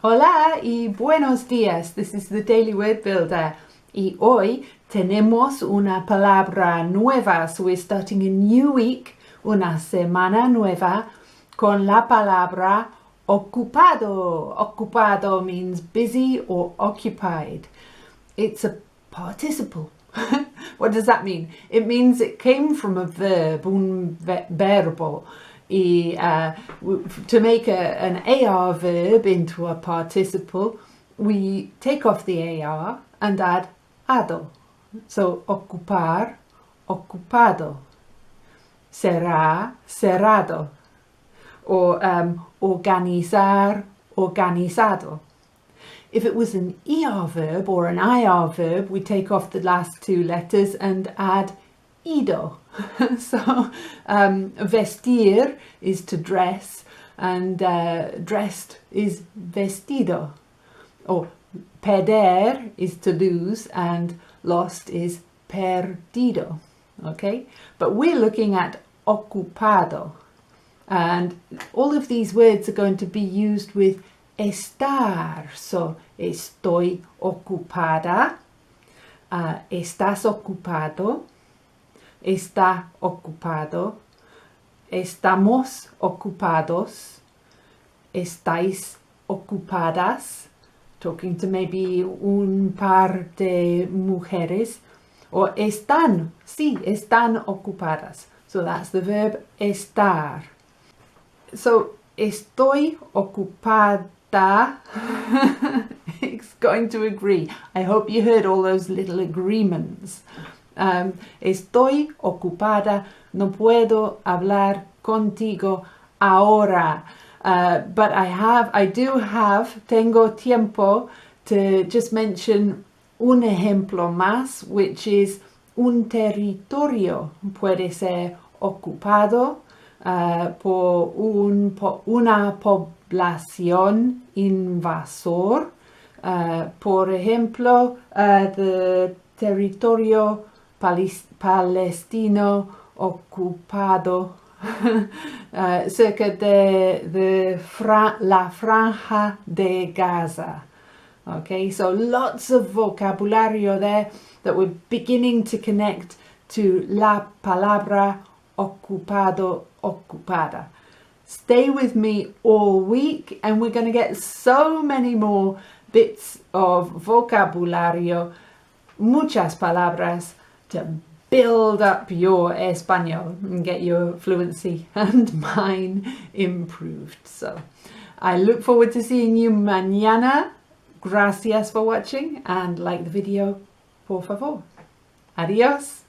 Hola y buenos días. This is the Daily Word Builder. Y hoy tenemos una palabra nueva. So we're starting a new week, una semana nueva, con la palabra ocupado. Ocupado means busy or occupied. It's a participle. What does that mean? It means it came from a verb, un verbo. To make an AR verb into a participle, we take off the AR and add ado. So ocupar, ocupado. Será, cerrado. Or organizar, organizado. If it was an ER verb or an IR verb, we take off the last two letters and add ido. So vestir is to dress, and dressed is vestido. Or perder is to lose, and lost is perdido. Okay, but we're looking at ocupado, and all of these words are going to be used with estar. So estoy ocupada, estás ocupado, está ocupado, estamos ocupados, estáis ocupadas, talking to maybe un par de mujeres, or están, sí, están ocupadas. So that's the verb estar. So estoy ocupada. It's going to agree. I hope you heard all those little agreements. Estoy ocupada, no puedo hablar contigo ahora. But tengo tiempo to just mention un ejemplo más, which is un territorio. Puede ser ocupado por una población invasor. Por ejemplo, the territorio palestino ocupado cerca de la franja de Gaza. Okay, so lots of vocabulario there that we're beginning to connect to la palabra ocupado, ocupada. Stay with me all week and we're going to get so many more bits of vocabulario, muchas palabras, to build up your español and get your fluency and mine improved. So I look forward to seeing you mañana. Gracias for watching and like the video, por favor. Adios.